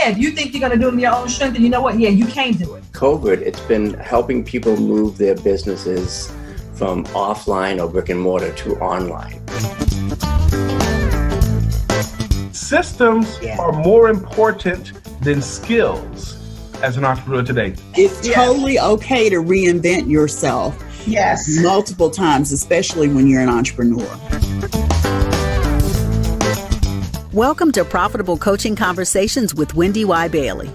yeah, if you think you're going to do it in your own strength, then you know what? Yeah, you can do it. COVID, it's been helping people move their businesses from offline or brick and mortar to online. Systems are more important than skills as an entrepreneur today. It's totally okay to reinvent yourself. Yes. Multiple times, especially when you're an entrepreneur. Welcome to Profitable Coaching Conversations with WendyY Bailey.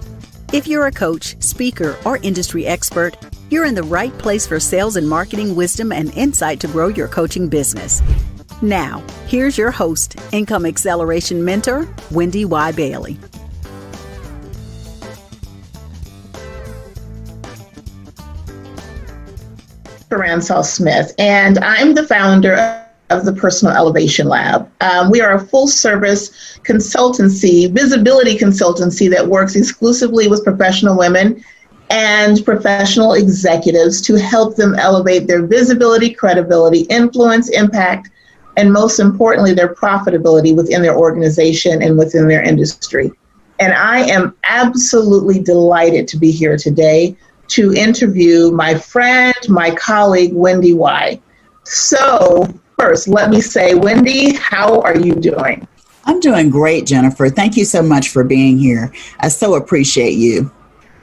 If you're a coach, speaker, or industry expert, you're in the right place for sales and marketing wisdom and insight to grow your coaching business. Now, here's your host, Income Acceleration Mentor, WendyY Bailey. Ransaw-Smith, and I'm the founder of the Personal Elevation Lab. We are a full-service consultancy, visibility consultancy that works exclusively with professional women and professional executives to help them elevate their visibility, credibility, influence, impact, and most importantly, their profitability within their organization and within their industry. And I am absolutely delighted to be here today to interview my friend, my colleague, WendyY. So first, let me say, Wendy, how are you doing? I'm doing great, Jennifer. Thank you so much for being here. I so appreciate you.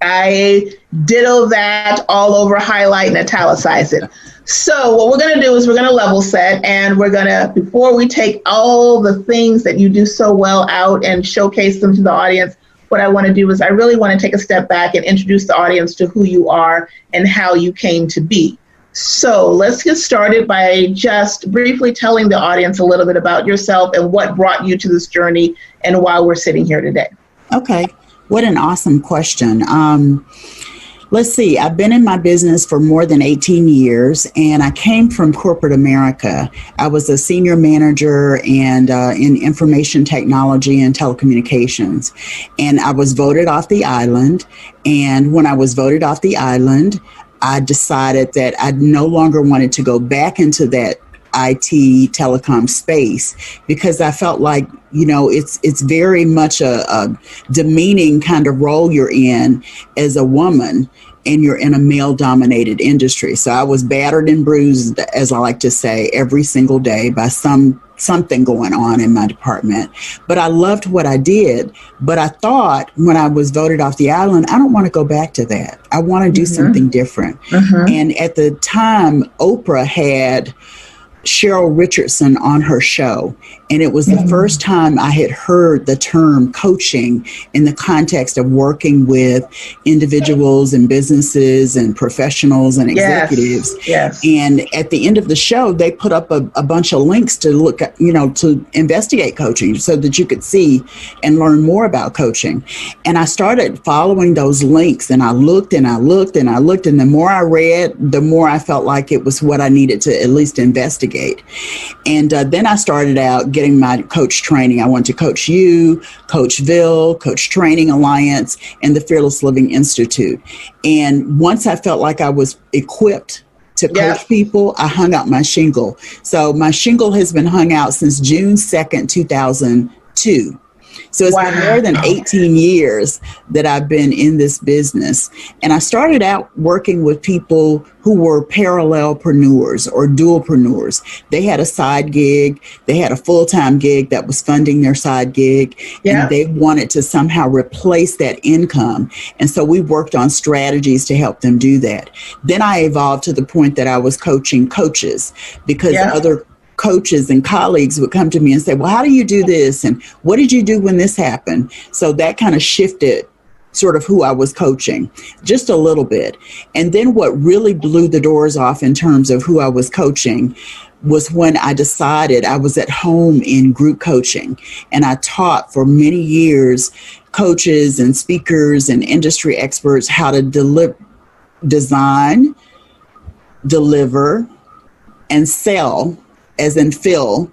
I ditto that all over, highlight and italicize it. So what we're going to do is we're going to level set, and we're going to, before we take all the things that you do so well out and showcase them to the audience, what I want to do is I really want to take a step back and introduce the audience to who you are and how you came to be. So let's get started by just briefly telling the audience a little bit about yourself and what brought you to this journey and why we're sitting here today. Okay. What an awesome question. Let's see, I've been in my business for more than 18 years, and I came from corporate America. I was a senior manager and in information technology and telecommunications, and I was voted off the island. And when I was voted off the island, I decided that I no longer wanted to go back into that IT telecom space because I felt like, you know, it's very much a demeaning kind of role you're in as a woman, and you're in a male-dominated industry. So I was battered and bruised, as I like to say, every single day by something going on in my department. But I loved what I did. But I thought when I was voted off the island, I don't want to go back to that. I want to do something different. And at the time, Oprah had Cheryl Richardson on her show. And it was the first time I had heard the term coaching in the context of working with individuals and businesses and professionals and executives. Yes. And at the end of the show, they put up a bunch of links to look at, you know, to investigate coaching so that you could see and learn more about coaching. And I started following those links, and I looked and I looked and I looked. And the more I read, the more I felt like it was what I needed to at least investigate. And then I started out getting my coach training. I went to Coach U, Coachville, Coach Training Alliance, and the Fearless Living Institute. And once I felt like I was equipped to coach people, I hung out my shingle. So my shingle has been hung out since June 2nd, 2002. So it's been more than 18 years that I've been in this business. And I started out working with people who were parallelpreneurs or dualpreneurs. They had a side gig. They had a full-time gig that was funding their side gig. And they wanted to somehow replace that income. And so we worked on strategies to help them do that. Then I evolved to the point that I was coaching coaches because other coaches and colleagues would come to me and say, well, how do you do this? And what did you do when this happened? So that kind of shifted sort of who I was coaching just a little bit. And then what really blew the doors off in terms of who I was coaching was when I decided I was at home in group coaching. And I taught for many years coaches and speakers and industry experts how to design, deliver, and sell, as in fill,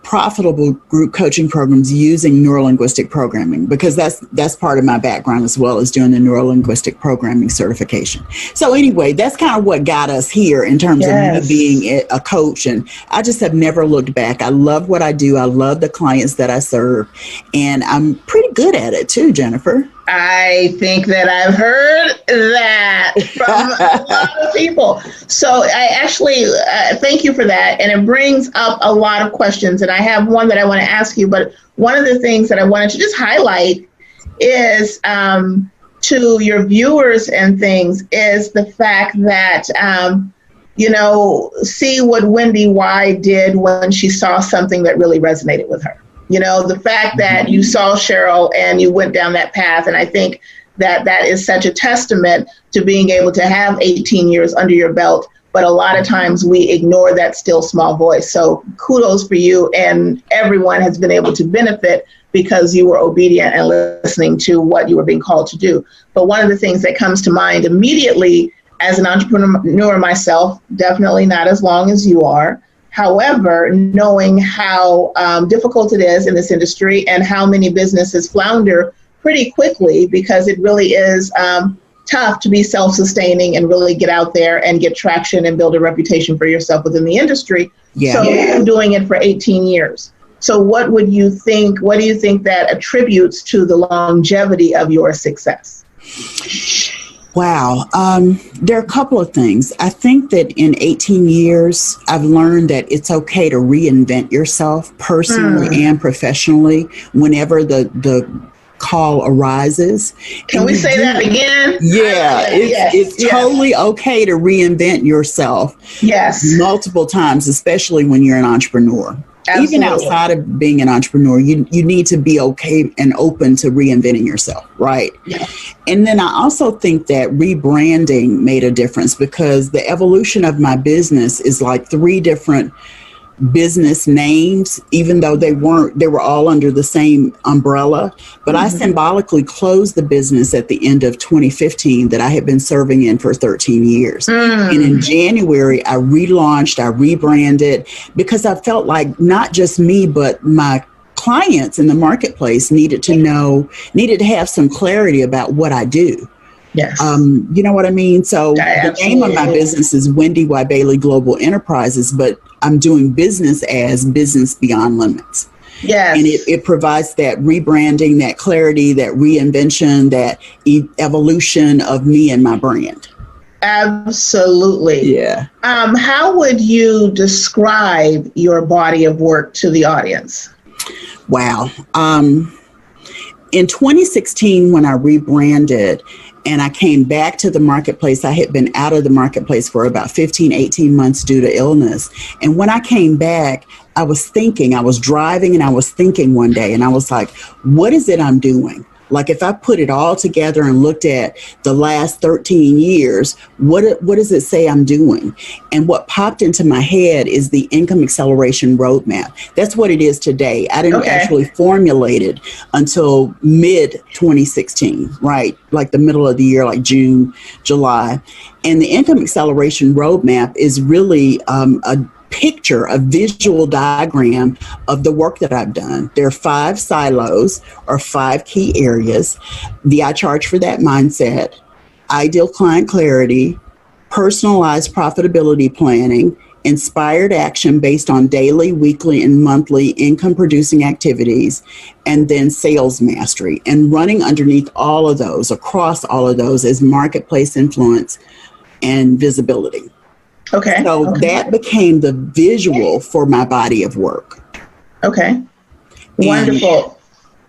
profitable group coaching programs using neurolinguistic programming, because that's part of my background as well as doing the neurolinguistic programming certification. So anyway, that's kind of what got us here in terms of me being a coach. And I just have never looked back. I love what I do. I love the clients that I serve. And I'm pretty good at it too, Jennifer. I think that I've heard that from a lot of people. So I actually thank you for that. And it brings up a lot of questions. And I have one that I want to ask you. But one of the things that I wanted to just highlight is to your viewers and things is the fact that, see what WendyY did when she saw something that really resonated with her. The fact that you saw Cheryl and you went down that path. And I think that that is such a testament to being able to have 18 years under your belt. But a lot of times we ignore that still small voice. So kudos for you. And everyone has been able to benefit because you were obedient and listening to what you were being called to do. But one of the things that comes to mind immediately as an entrepreneur myself, definitely not as long as you are. However, knowing how difficult it is in this industry and how many businesses flounder pretty quickly because it really is tough to be self-sustaining and really get out there and get traction and build a reputation for yourself within the industry. Yeah. So you're doing it for 18 years. So what do you think that attributes to the longevity of your success? Wow. There are a couple of things. I think that in 18 years, I've learned that it's okay to reinvent yourself personally and professionally whenever the call arises. Can we say that again? Yeah, it's totally okay to reinvent yourself. Yes. Multiple times, especially when you're an entrepreneur. Absolutely. Even outside of being an entrepreneur, you need to be okay and open to reinventing yourself, right? Yeah. And then I also think that rebranding made a difference because the evolution of my business is like 3 different business names, even though they were all under the same umbrella. But I symbolically closed the business at the end of 2015 that I had been serving in for 13 years. And in January, I relaunched, I rebranded because I felt like not just me, but my clients in the marketplace needed to have some clarity about what I do. Yes. You know what I mean? So the name of my business is WendyY Bailey Global Enterprises, but I'm doing business as Business Beyond Limits. Yes. And it provides that rebranding, that clarity, that reinvention, that evolution of me and my brand. Absolutely. Yeah. How would you describe your body of work to the audience? Wow. In 2016, when I rebranded, and I came back to the marketplace. I had been out of the marketplace for about 15, 18 months due to illness. And when I came back, I was driving and I was thinking one day, and I was like, what is it I'm doing? Like, if I put it all together and looked at the last 13 years, what does it say I'm doing? And what popped into my head is the income acceleration roadmap. That's what it is today. I didn't actually formulate it until mid 2016, right? Like the middle of the year, like June, July. And the income acceleration roadmap is really a visual diagram of the work that I've done. There are 5 silos or 5 key areas. I charge for that mindset, ideal client clarity, personalized profitability planning, inspired action based on daily, weekly, and monthly income producing activities, and then sales mastery. And running underneath all of those, across all of those, is marketplace influence and visibility. Okay. So that became the visual for my body of work. Okay. Wonderful.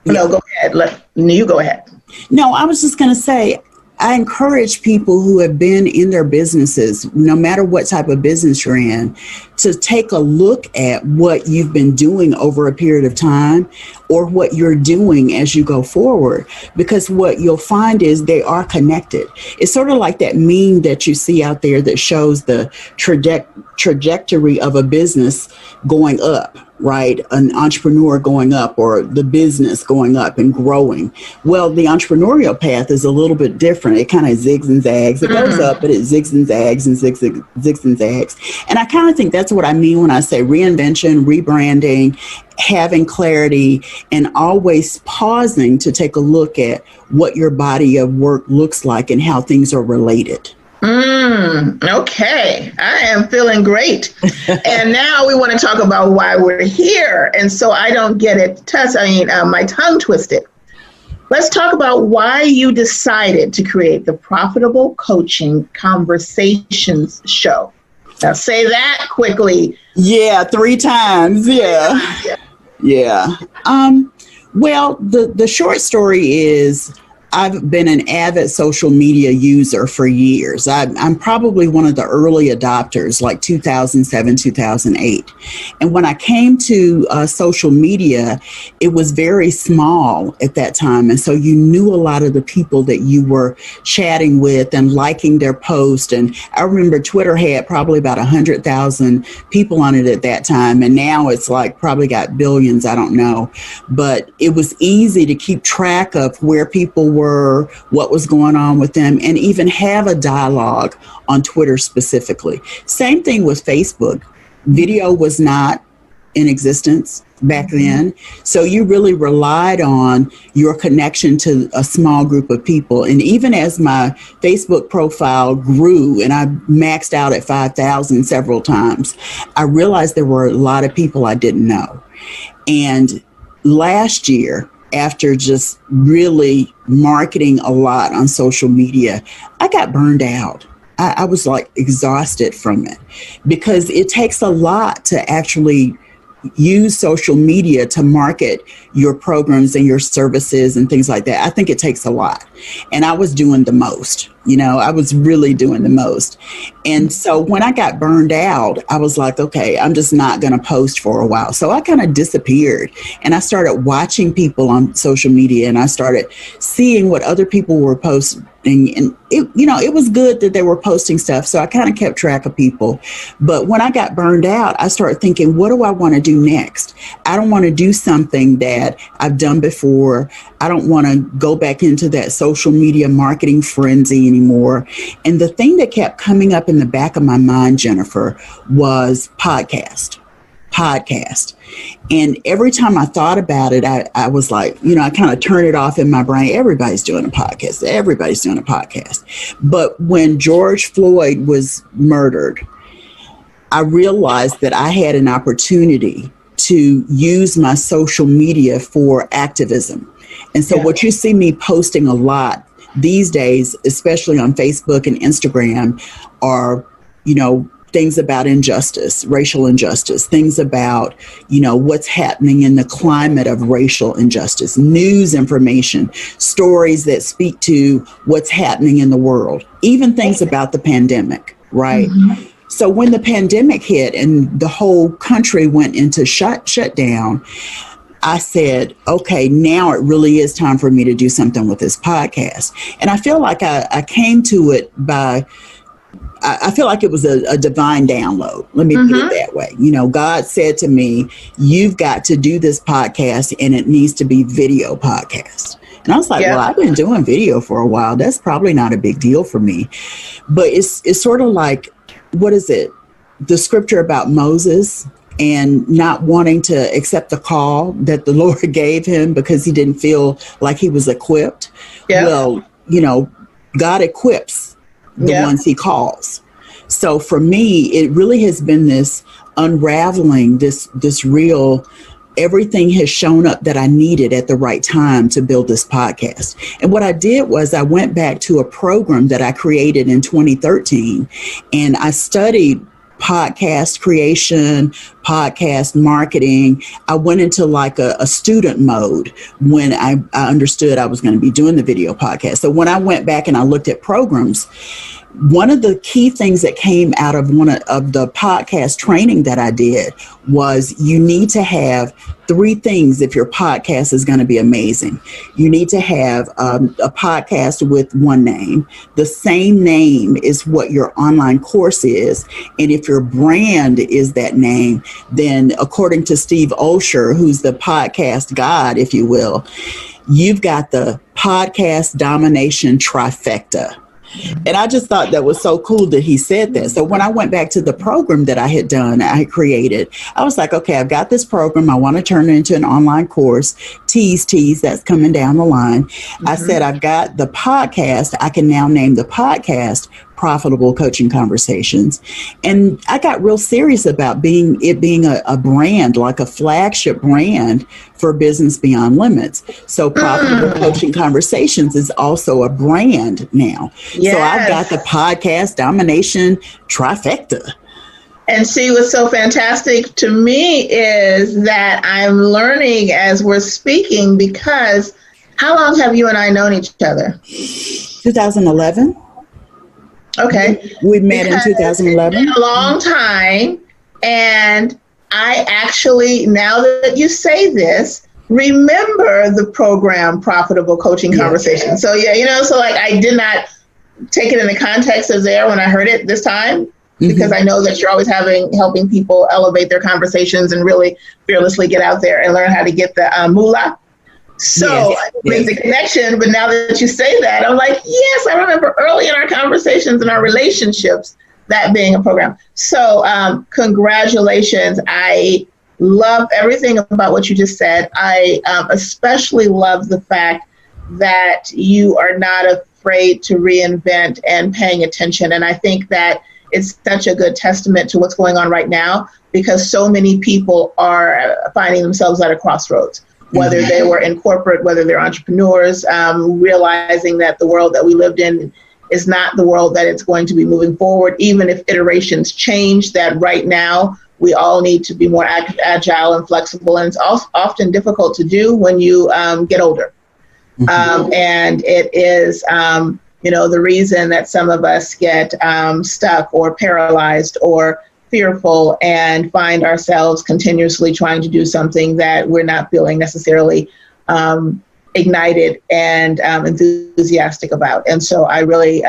No, go ahead. You go ahead. No, I was just going to say, I encourage people who have been in their businesses, no matter what type of business you're in, to take a look at what you've been doing over a period of time or what you're doing as you go forward, because what you'll find is they are connected. It's sort of like that meme that you see out there that shows the trajectory of a business going up, right? An entrepreneur going up or the business going up and growing. Well, the entrepreneurial path is a little bit different. It kind of zigs and zags. It goes up, but it zigs and zags and zigs and zags. And I kind of think that's what I mean when I say reinvention, rebranding, having clarity, and always pausing to take a look at what your body of work looks like and how things are related. Okay, I am feeling great. And now we want to talk about why we're here. And so I don't get it my tongue twisted. let's talk about why you decided to create the Profitable Coaching Conversations show. Now say that quickly. Yeah, 3 times. Yeah. Well, the short story is I've been an avid social media user for years. I'm probably one of the early adopters, like 2007, 2008. And when I came to social media, it was very small at that time. And so you knew a lot of the people that you were chatting with and liking their post. And I remember Twitter had probably about 100,000 people on it at that time. And now it's like probably got billions, I don't know. But it was easy to keep track of where people were, what was going on with them, and even have a dialogue on Twitter specifically. Same thing with Facebook. Video was not in existence back then. So you really relied on your connection to a small group of people. And even as my Facebook profile grew and I maxed out at 5,000 several times, I realized there were a lot of people I didn't know. And last year, after just really marketing a lot on social media, I got burned out. I was like exhausted from it because it takes a lot to actually use social media to market your programs and your services and things like that. I think it takes a lot. And I was doing the most, I was really doing the most. And so when I got burned out, I was like, okay, I'm just not going to post for a while. So I kind of disappeared and I started watching people on social media and I started seeing what other people were posting. And it was good that they were posting stuff. So I kind of kept track of people. But when I got burned out, I started thinking, what do I want to do next? I don't want to do something that I've done before. I don't want to go back into that social media marketing frenzy anymore. And the thing that kept coming up in the back of my mind, Jennifer, was podcast. And every time I thought about it, I was like, I kind of turn it off in my brain. Everybody's doing a podcast. But when George Floyd was murdered, I realized that I had an opportunity to use my social media for activism. And so what you see me posting a lot these days, especially on Facebook and Instagram, are, things about injustice, racial injustice, things about, what's happening in the climate of racial injustice, news information, stories that speak to what's happening in the world, even things about the pandemic, right? Mm-hmm. So when the pandemic hit and the whole country went into shutdown, I said, okay, now it really is time for me to do something with this podcast. And I feel like I came to it I feel like it was a divine download. Let me put it that way. God said to me, you've got to do this podcast and it needs to be video podcast. And I was like, well, I've been doing video for a while. That's probably not a big deal for me. But it's sort of like, what is it? The scripture about Moses and not wanting to accept the call that the Lord gave him because he didn't feel like he was equipped. Yeah. Well, God equips the ones he calls. So for me, it really has been this unraveling, this real, everything has shown up that I needed at the right time to build this podcast. And what I did was I went back to a program that I created in 2013 and I studied podcast creation, podcast marketing. I went into like a student mode when I understood I was going to be doing the video podcast. So when I went back and I looked at programs, one of the key things that came out of one of the podcast training that I did was you need to have 3 things if your podcast is going to be amazing. You need to have a podcast with one name. The same name is what your online course is. And if your brand is that name, then according to Steve Olsher, who's the podcast god, if you will, you've got the podcast domination trifecta. And I just thought that was so cool that he said that. So when I went back to the program that I had created, I was like, okay, I've got this program. I want to turn it into an online course, tease that's coming down the line. I said, I've got the podcast. I can now name the podcast Profitable Coaching Conversations. And I got real serious about being a brand, like a flagship brand for Business Beyond Limits. So Profitable Coaching Conversations is also a brand now. Yes. So I've got the podcast domination trifecta. And see, what's so fantastic to me is that I'm learning as we're speaking, because how long have you and I known each other? 2011. Okay. We met in 2011. It's been a long time. And I actually, now that you say this, remember the program Profitable Coaching Conversations. So yeah, so like I did not take it in the context of there when I heard it this time, because I know that you're always helping people elevate their conversations and really fearlessly get out there and learn how to get the moolah. So I make the connection, but now that you say that, I'm like, yes, I remember early in our conversations and our relationships, that being a program. So congratulations. I love everything about what you just said. I especially love the fact that you are not afraid to reinvent and paying attention. And I think that it's such a good testament to what's going on right now, because so many people are finding themselves at a crossroads, whether they were in corporate, whether they're entrepreneurs, realizing that the world that we lived in is not the world that it's going to be moving forward, even if iterations change, that right now we all need to be more agile and flexible. And it's often difficult to do when you get older. And it is, the reason that some of us get stuck or paralyzed or fearful and find ourselves continuously trying to do something that we're not feeling necessarily ignited and enthusiastic about. And so I really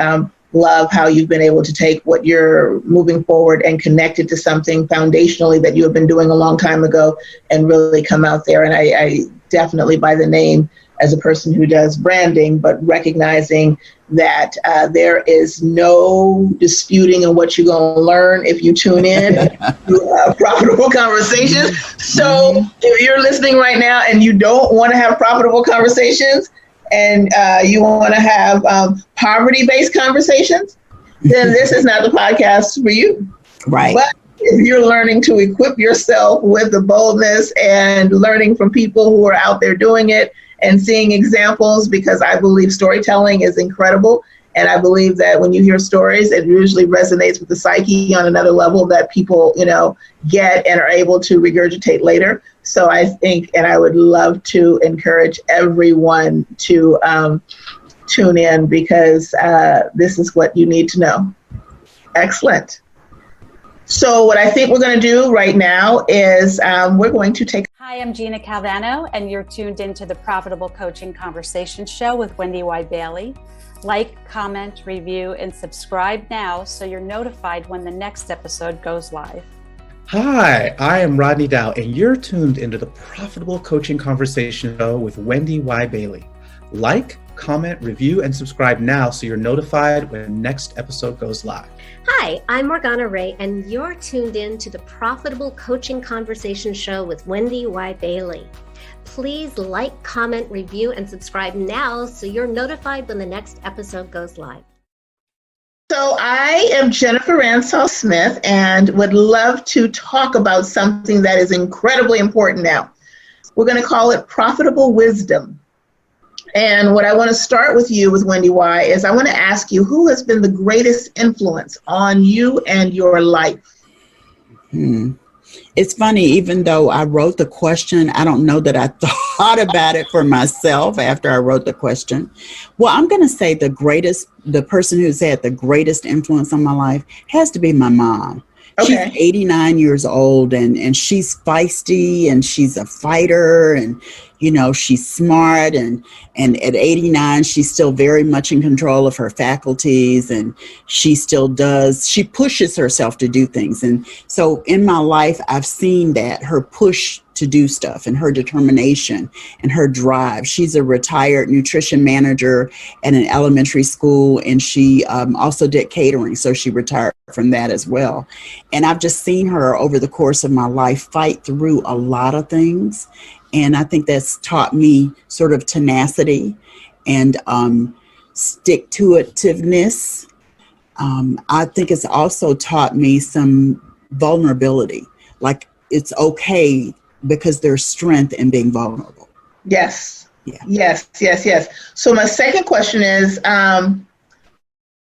love how you've been able to take what you're moving forward and connect it to something foundationally that you have been doing a long time ago and really come out there. And I definitely, by the name, as a person who does branding, but recognizing that there is no disputing in what you're going to learn if you tune in to Profitable Conversations. So if you're listening right now and you don't want to have profitable conversations and you want to have poverty-based conversations, then this is not the podcast for you. Right. But if you're learning to equip yourself with the boldness and learning from people who are out there doing it, and seeing examples, because I believe storytelling is incredible. And I believe that when you hear stories, it usually resonates with the psyche on another level that people, get and are able to regurgitate later. So I think, and I would love to encourage everyone to tune in, because this is what you need to know. Excellent. So what I think we're going to do right now is we're going to take. Hi, I'm Gina Calvano, and you're tuned into the Profitable Coaching Conversation Show with WendyY Bailey. Like, comment, review, and subscribe now so you're notified when the next episode goes live. Hi, I am Rodney Dow, and you're tuned into the Profitable Coaching Conversation Show with WendyY Bailey. Like, comment, review, and subscribe now so you're notified when the next episode goes live. Hi, I'm Morgana Ray, and you're tuned in to the Profitable Coaching Conversation Show with WendyY Bailey. Please like, comment, review, and subscribe now so you're notified when the next episode goes live. So I am Jennifer Ransaw-Smith and would love to talk about something that is incredibly important now. We're going to call it profitable wisdom. And what I want to start with you with WendyY is I want to ask you, who has been the greatest influence on you and your life? It's funny, even though I wrote the question, I don't know that I thought about it for myself after I wrote the question. Well, I'm going to say the person who's had the greatest influence on my life has to be my mom. Okay. She's 89 years old and she's feisty and she's a fighter and, she's smart and at 89, she's still very much in control of her faculties and she pushes herself to do things. And so in my life, I've seen that, her push to do stuff and her determination and her drive. She's a retired nutrition manager at an elementary school, and she also did catering, so she retired from that as well. And I've just seen her over the course of my life fight through a lot of things And I think that's taught me sort of tenacity and stick-to-itiveness. I think it's also taught me some vulnerability. Like, it's okay because there's strength in being vulnerable. Yes. Yeah. Yes. So my second question is,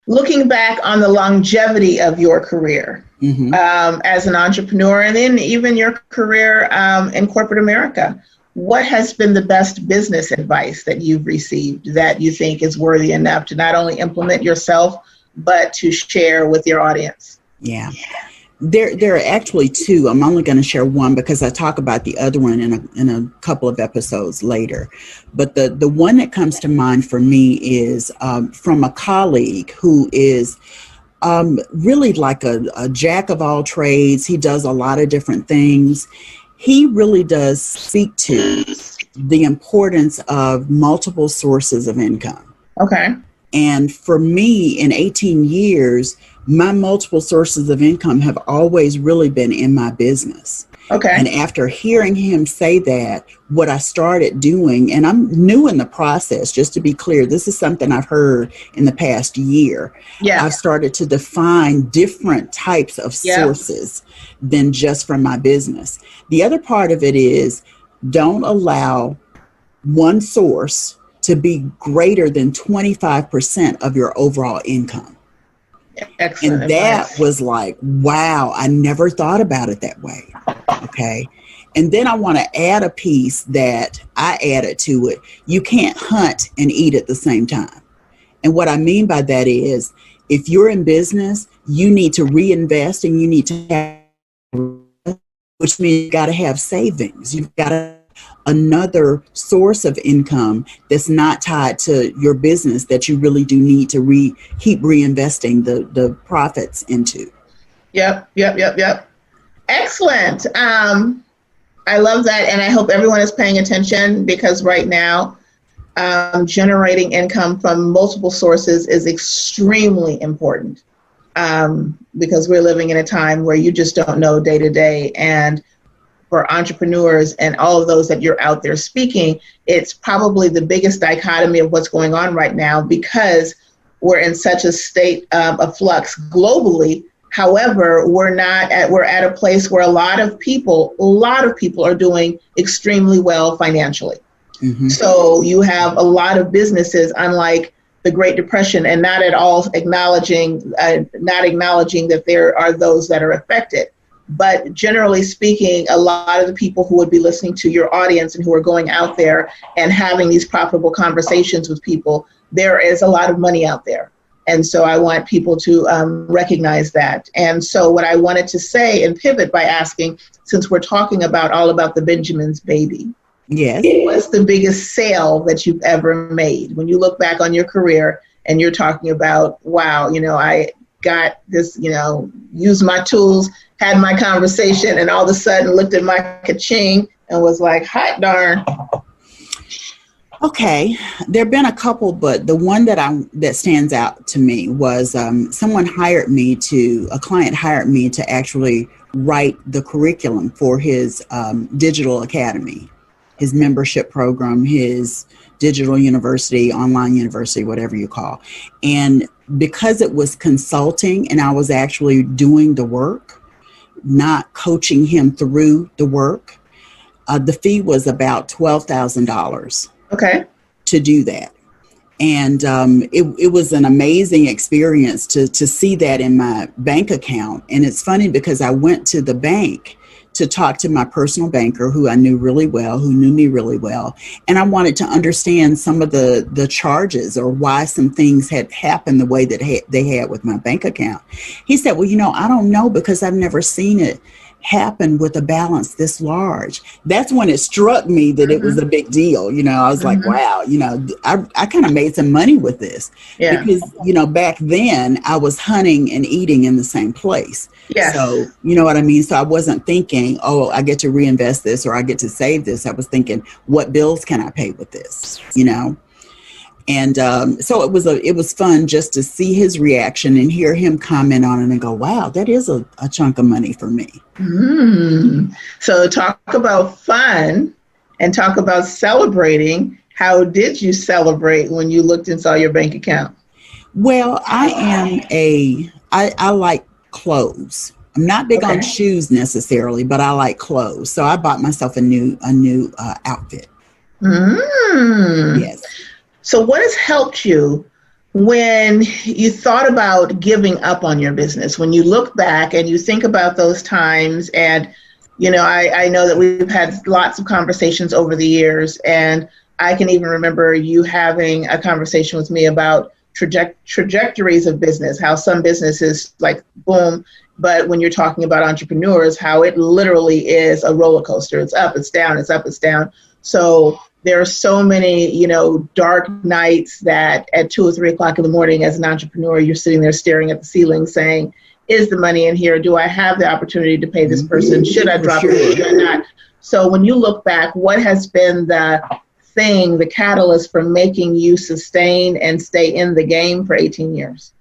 looking back on the longevity of your career as an entrepreneur, and then even your career in corporate America, what has been the best business advice that you've received that you think is worthy enough to not only implement yourself, but to share with your audience? Yeah. There are actually two. I'm only going to share one because I talk about the other one in a couple of episodes later. But the one that comes to mind for me is from a colleague who is really like a jack of all trades. He does a lot of different things. He really does speak to the importance of multiple sources of income. Okay. And for me, in 18 years, my multiple sources of income have always really been in my business. Okay. And after hearing him say that, what I started doing, and I'm new in the process, just to be clear, this is something I've heard in the past year. Yeah. I've started to define different types of sources than just from my business. The other part of it is, don't allow one source to be greater than 25% of your overall income. Excellent. And that was like, wow, I never thought about it that way. Okay. And then I want to add a piece that I added to it. You can't hunt and eat at the same time. And what I mean by that is, if you're in business, you need to reinvest and you need to have, which means you got to have savings. You've got to another source of income that's not tied to your business that you really do need to keep reinvesting the profits into. Yep. Excellent. I love that. And I hope everyone is paying attention, because right now, generating income from multiple sources is extremely important, because we're living in a time where you just don't know day to day. And for entrepreneurs and all of those that you're out there speaking, it's probably the biggest dichotomy of what's going on right now, because we're in such a state of flux globally. However, we're at a place where a lot of people are doing extremely well financially. So you have a lot of businesses, unlike the Great Depression, and not at all acknowledging that there are those that are affected. But generally speaking, a lot of the people who would be listening to your audience and who are going out there and having these profitable conversations with people, there is a lot of money out there. And so I want people to recognize that. And so what I wanted to say and pivot by asking, since we're talking all about the Benjamin's baby, yes, what's the biggest sale that you've ever made? When you look back on your career and you're talking about, wow, I got this, used my tools, had my conversation, and all of a sudden looked at my ka-ching and was like, hot darn. Okay, there have been a couple, but the one that stands out to me was a client hired me to actually write the curriculum for his digital academy, his membership program, his digital university, online university, whatever you call. And because it was consulting and I was actually doing the work, not coaching him through the work, the fee was about $12,000. Okay. To do that. And it was an amazing experience to see that in my bank account. And it's funny because I went to the bank to talk to my personal banker, who I knew really well, who knew me really well. And I wanted to understand some of the charges or why some things had happened the way that they had with my bank account. He said, well, I don't know, because I've never seen it happen with a balance this large. That's when it struck me that it was a big deal. I was like, wow, I kind of made some money with this. Yeah. Because, back then I was hunting and eating in the same place. Yes. So, you know what I mean? So I wasn't thinking, oh, I get to reinvest this or I get to save this. I was thinking, what bills can I pay with this? And so it was fun just to see his reaction and hear him comment on it and go, wow, that is a chunk of money for me. So talk about fun and talk about celebrating. How did you celebrate when you looked and saw your bank account? Well, I like clothes. I'm not big on shoes necessarily, but I like clothes. So I bought myself a new outfit. Yes. So what has helped you when you thought about giving up on your business? When you look back and you think about those times, and I know that we've had lots of conversations over the years, and I can even remember you having a conversation with me about trajectories of business, how some businesses like boom, but when you're talking about entrepreneurs, how it literally is a roller coaster. It's up, it's down, it's up, it's down. So there are so many, dark nights that at 2 or 3 o'clock in the morning as an entrepreneur, you're sitting there staring at the ceiling saying, is the money in here? Do I have the opportunity to pay this person? Should I drop it? Should I not? So when you look back, what has been the catalyst for making you sustain and stay in the game for 18 years?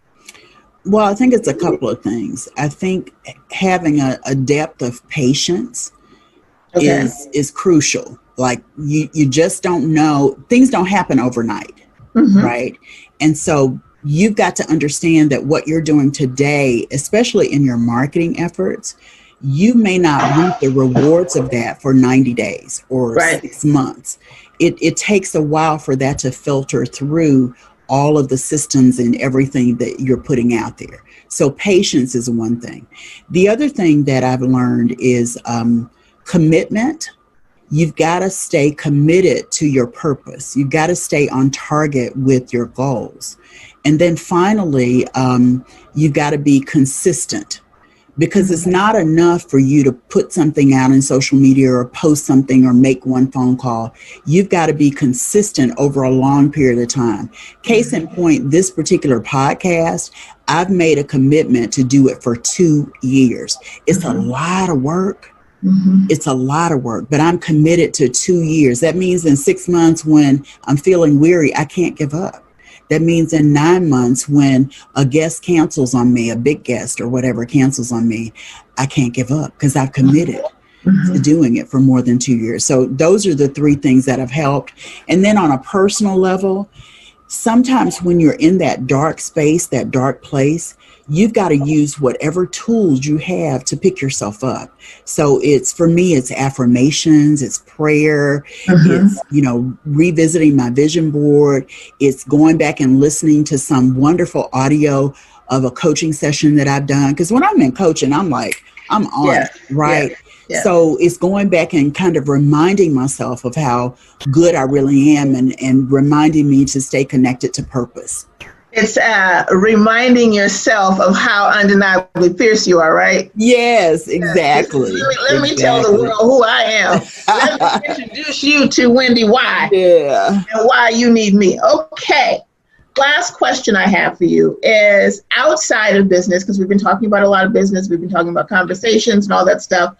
Well, I think it's a couple of things. I think having a depth of patience is crucial. Like you just don't know, things don't happen overnight, right? And so you've got to understand that what you're doing today, especially in your marketing efforts, you may not reap the rewards of that for 90 days or 6 months. It takes a while for that to filter through all of the systems and everything that you're putting out there. So patience is one thing. The other thing that I've learned is commitment. You've got to stay committed to your purpose. You've got to stay on target with your goals. And then finally, you've got to be consistent, because it's not enough for you to put something out in social media or post something or make one phone call. You've got to be consistent over a long period of time. Case in point, this particular podcast, I've made a commitment to do it for 2 years. It's a lot of work. It's a lot of work, but I'm committed to 2 years. That means in 6 months when I'm feeling weary, I can't give up. That means in 9 months when a guest cancels on me, a big guest or whatever cancels on me, I can't give up because I've committed to doing it for more than 2 years. So those are the 3 things that have helped. And then on a personal level, sometimes when you're in that dark space, that dark place, you've got to use whatever tools you have to pick yourself up. So for me, it's affirmations, it's prayer, it's, revisiting my vision board. It's going back and listening to some wonderful audio of a coaching session that I've done. Because when I'm in coaching, I'm on it, right? Yeah. So it's going back and kind of reminding myself of how good I really am and reminding me to stay connected to purpose. It's reminding yourself of how undeniably fierce you are, right? Yes, exactly. Let me tell the world who I am. Let me introduce you to WendyY. Yeah. And why you need me. Okay. Last question I have for you is outside of business, because we've been talking about a lot of business. We've been talking about conversations and all that stuff.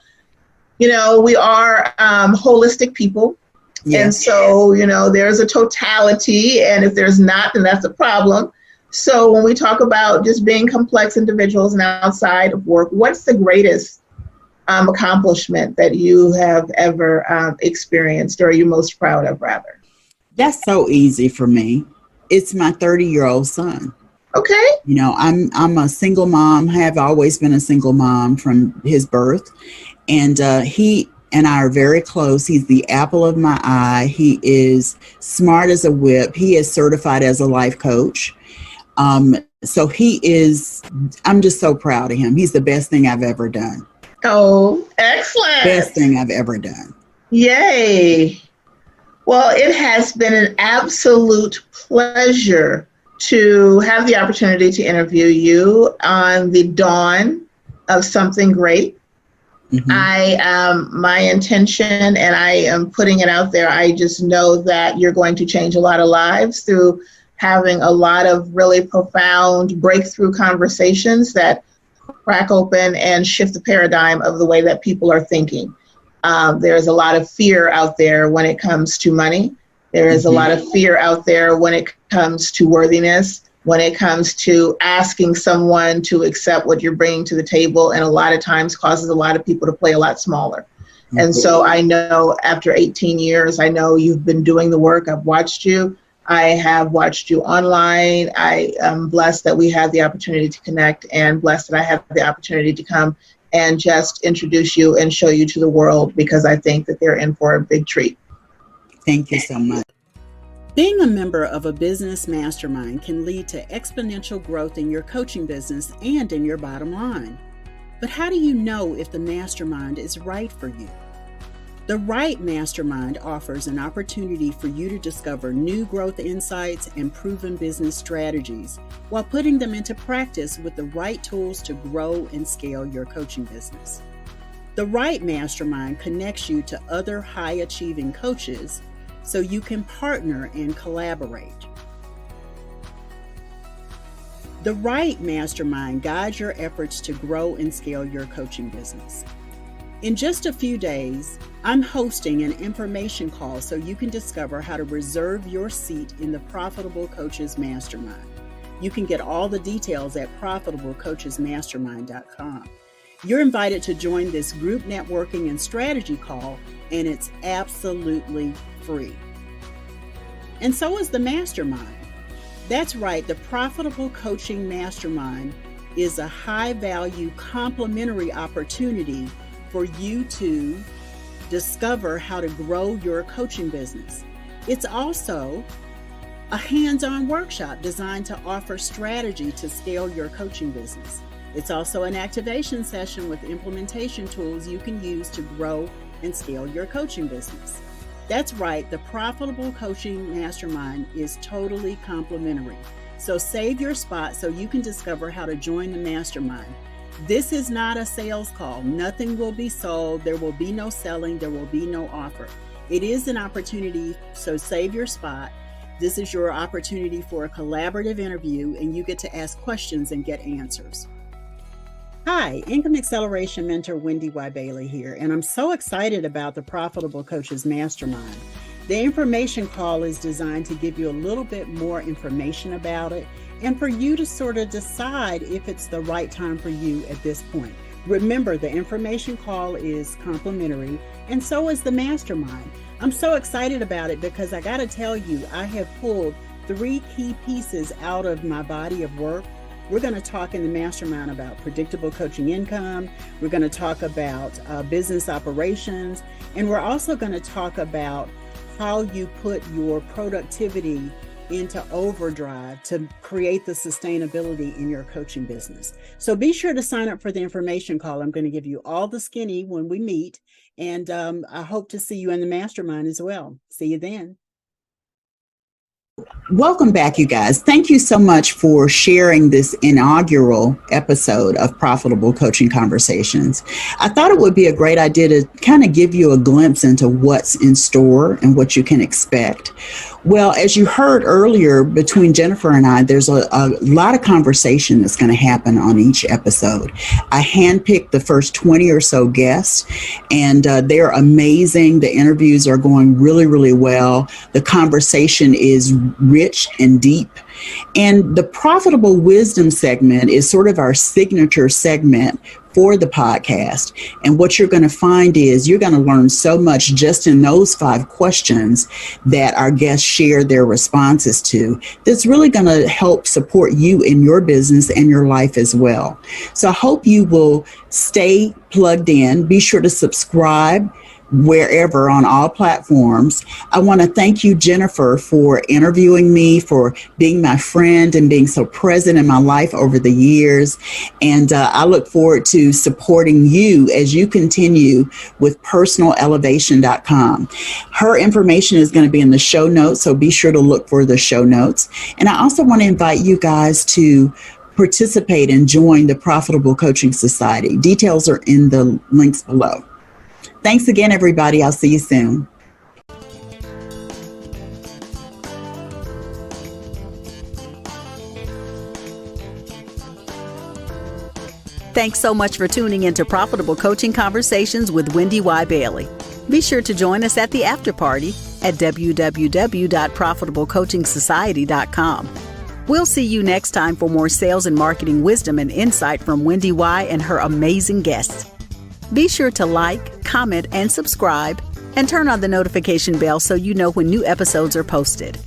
We are holistic people. Yes. And so, there's a totality. And if there's not, then that's a problem. So when we talk about just being complex individuals and outside of work, what's the greatest accomplishment that you have ever experienced, or are you most proud of, rather? That's so easy for me. It's my 30-year-old son. Okay. I'm a single mom, have always been a single mom from his birth. And he and I are very close. He's the apple of my eye. He is smart as a whip. He is certified as a life coach. So I'm just so proud of him. He's the best thing I've ever done. Oh, excellent. Best thing I've ever done. Yay. Well, it has been an absolute pleasure to have the opportunity to interview you on the dawn of something great. My intention, and I am putting it out there, I just know that you're going to change a lot of lives through having a lot of really profound breakthrough conversations that crack open and shift the paradigm of the way that people are thinking. There's a lot of fear out there when it comes to money. There is a lot of fear out there when it comes to worthiness, when it comes to asking someone to accept what you're bringing to the table, and a lot of times causes a lot of people to play a lot smaller. And so I know after 18 years, I know you've been doing the work. I've watched you. I have watched you online. I am blessed that we had the opportunity to connect, and blessed that I have the opportunity to come and just introduce you and show you to the world, because I think that they're in for a big treat. Thank you so much. Being a member of a business mastermind can lead to exponential growth in your coaching business and in your bottom line. But how do you know if the mastermind is right for you? The right mastermind offers an opportunity for you to discover new growth insights and proven business strategies while putting them into practice with the right tools to grow and scale your coaching business. The right mastermind connects you to other high-achieving coaches so you can partner and collaborate. The right mastermind guides your efforts to grow and scale your coaching business. In just a few days, I'm hosting an information call so you can discover how to reserve your seat in the Profitable Coaches Mastermind. You can get all the details at profitablecoachesmastermind.com. You're invited to join this group networking and strategy call, and it's absolutely free. And so is the mastermind. That's right, the Profitable Coaching Mastermind is a high-value complimentary opportunity for you to discover how to grow your coaching business. It's also a hands-on workshop designed to offer strategy to scale your coaching business. It's also an activation session with implementation tools you can use to grow and scale your coaching business. That's right, the Profitable Coaching Mastermind is totally complimentary. So save your spot so you can discover how to join the mastermind. This is not a sales call. Nothing will be sold. There will be no selling. There will be no offer. It is an opportunity, so save your spot. This is your opportunity for a collaborative interview, and you get to ask questions and get answers. Hi, Income Acceleration Mentor WendyY Bailey here, and I'm so excited about the Profitable Coaches Mastermind. The information call is designed to give you a little bit more information about it and for you to sort of decide if it's the right time for you at this point. Remember, the information call is complimentary, and so is the mastermind. I'm so excited about it because I got to tell you, I have pulled 3 key pieces out of my body of work. We're going to talk in the mastermind about predictable coaching income. We're going to talk about business operations, and we're also going to talk about how you put your productivity into overdrive to create the sustainability in your coaching business. So be sure to sign up for the information call. I'm going to give you all the skinny when we meet, and I hope to see you in the mastermind as well. See you then. Welcome back, you guys. Thank you so much for sharing this inaugural episode of Profitable Coaching Conversations. I thought it would be a great idea to kind of give you a glimpse into what's in store and what you can expect. Well, as you heard earlier between Jennifer and I, there's a lot of conversation that's going to happen on each episode. I handpicked the first 20 or so guests, and they're amazing. The interviews are going really, really well. The conversation is rich and deep. And the Profitable Wisdom segment is sort of our signature segment for the podcast. And what you're going to find is you're going to learn so much just in those 5 questions that our guests share their responses to. That's really going to help support you in your business and your life as well. So I hope you will stay plugged in. Be sure to subscribe wherever on all platforms. I want to thank you, Jennifer, for interviewing me, for being my friend and being so present in my life over the years. And I look forward to supporting you as you continue with personalelevation.com. Her information is going to be in the show notes, so be sure to look for the show notes. And I also want to invite you guys to participate and join the Profitable Coaching Society. Details are in the links below. Thanks again, everybody. I'll see you soon. Thanks so much for tuning into Profitable Coaching Conversations with WendyY Bailey. Be sure to join us at the after party at www.profitablecoachingsociety.com. We'll see you next time for more sales and marketing wisdom and insight from WendyY and her amazing guests. Be sure to like, comment, and subscribe, and turn on the notification bell so you know when new episodes are posted.